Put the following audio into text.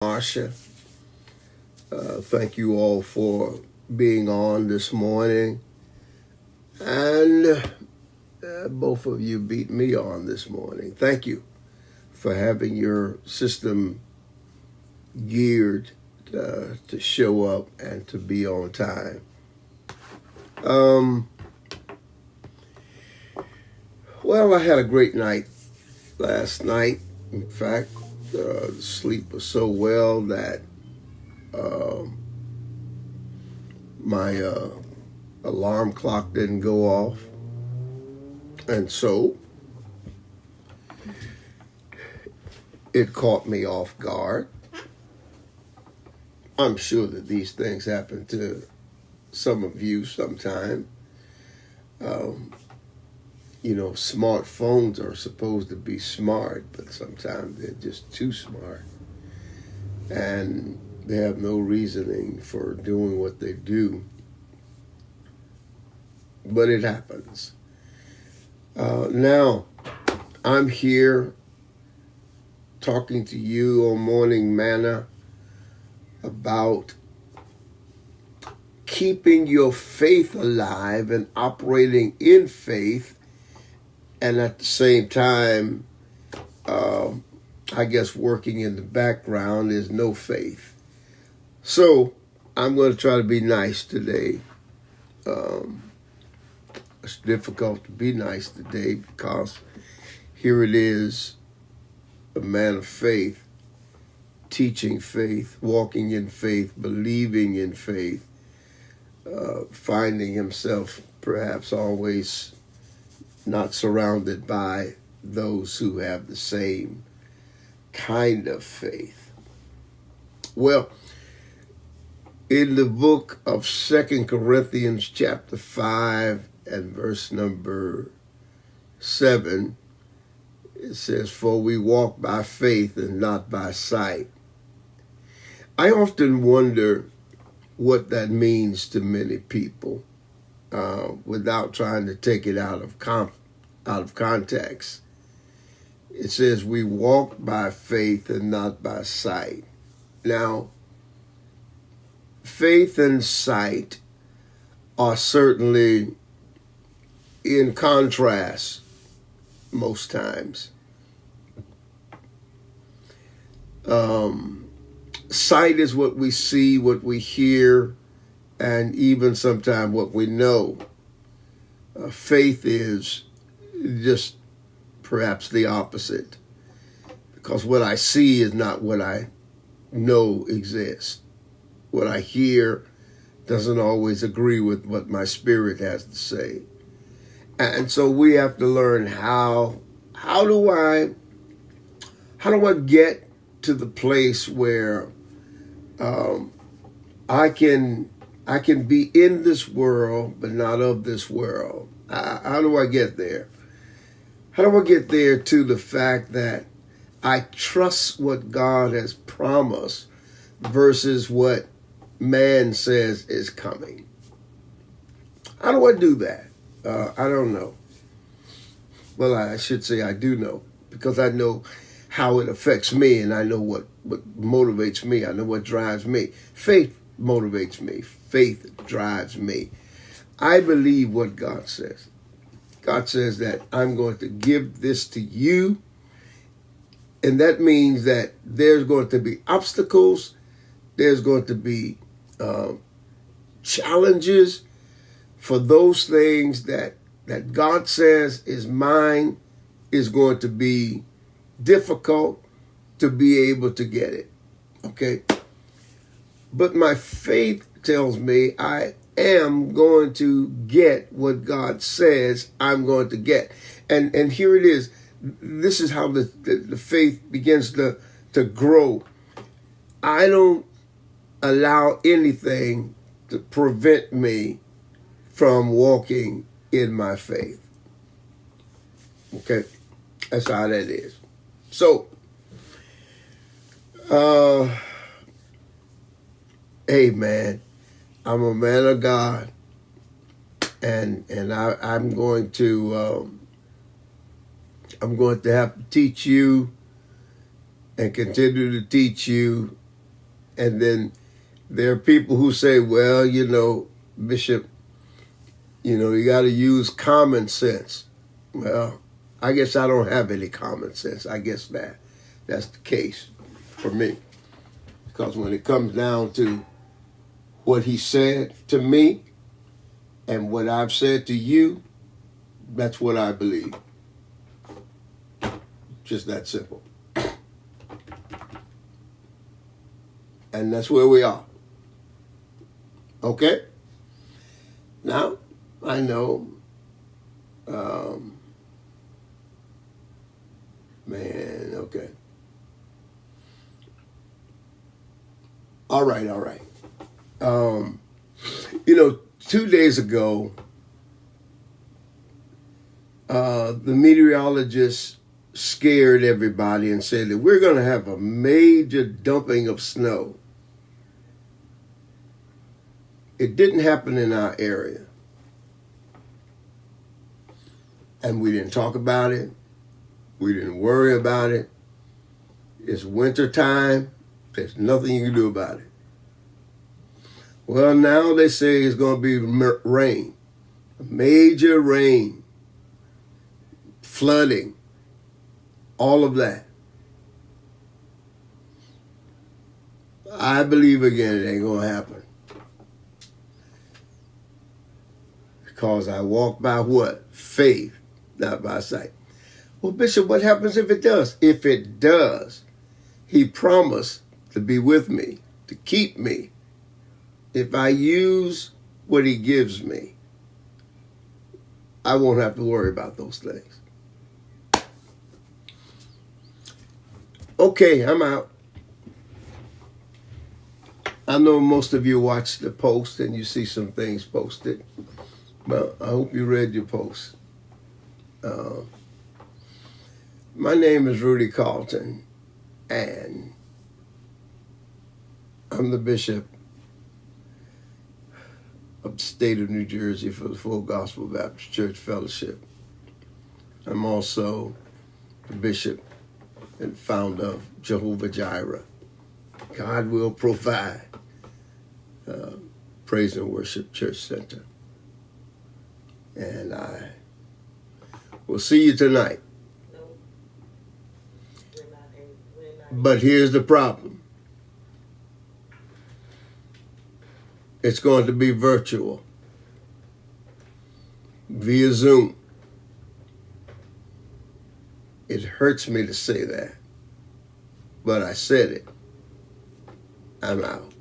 Marsha. Thank you all for being on this morning. And both of you beat me on this morning. Thank you for having your system geared to show up and to be on time. Well, I had a great night last night. In fact, the sleep was so well that my alarm clock didn't go off. And so it caught me off guard. I'm sure that these things happen to some of you sometime. Smartphones are supposed to be smart, but sometimes they're just too smart. And they have no reasoning for doing what they do. But it happens. Now, I'm here talking to you on Morning Manna about keeping your faith alive and operating in faith, and at the same time, working in the background is no faith. So I'm going to try to be nice today. It's difficult to be nice today because here it is, a man of faith, teaching faith, walking in faith, believing in faith, finding himself perhaps always not surrounded by those who have the same kind of faith. Well, in the book of 2 Corinthians chapter 5 and verse number 7, it says, "For we walk by faith and not by sight." I often wonder what that means to many people without trying to take it out of context. It says we walk by faith and not by sight. Now, faith and sight are certainly in contrast most times. Sight is what we see, what we hear, and even sometimes what we know. Faith is just perhaps the opposite, because what I see is not what I know exists. What I hear doesn't always agree with what my spirit has to say. And so we have to learn how do I get to the place where I can be in this world but not of this world. How do I get there? How do I get there to the fact that I trust what God has promised versus what man says is coming? How do I do that? I don't know. Well, I should say I do know, because I know how it affects me, and I know what motivates me. I know what drives me. Faith motivates me. Faith drives me. I believe what God says. God says that I'm going to give this to you, and that means that there's going to be obstacles, there's going to be challenges for those things that God says is mine. Is going to be difficult to be able to get it. Okay? But my faith tells me I am going to get what God says I'm going to get. And here it is. This is how the faith begins to grow. I don't allow anything to prevent me from walking in my faith. Okay? That's how that is. So, hey man, I'm a man of God, and I'm going to have to teach you and continue to teach you And then there are people who say, well, Bishop, you got to use common sense. Well, I guess I don't have any common sense. I guess that's the case for me. Because when it comes down to what he said to me and what I've said to you, that's what I believe. Just that simple. And that's where we are. Okay? Now, I know, okay. All right. 2 days ago, the meteorologist scared everybody and said that we're going to have a major dumping of snow. It didn't happen in our area. And we didn't talk about it. We didn't worry about it. It's winter time. There's nothing you can do about it. Well, now they say it's going to be rain. Major rain. Flooding. All of that. I believe again it ain't going to happen. Because I walk by what? Faith, not by sight. Well, Bishop, what happens if it does? If it does, he promised to be with me, to keep me. If I use what he gives me, I won't have to worry about those things. Okay, I'm out. I know most of you watch the post and you see some things posted. Well, I hope you read your post. My name is Rudy Carlton, and I'm the bishop of the state of New Jersey for the Full Gospel Baptist Church Fellowship. I'm also the bishop and founder of Jehovah-Jireh. God will provide. Praise and Worship Church Center. And I will see you tonight. No, we're not. But here's the problem. It's going to be virtual. Via Zoom. It hurts me to say that. But I said it. I'm out.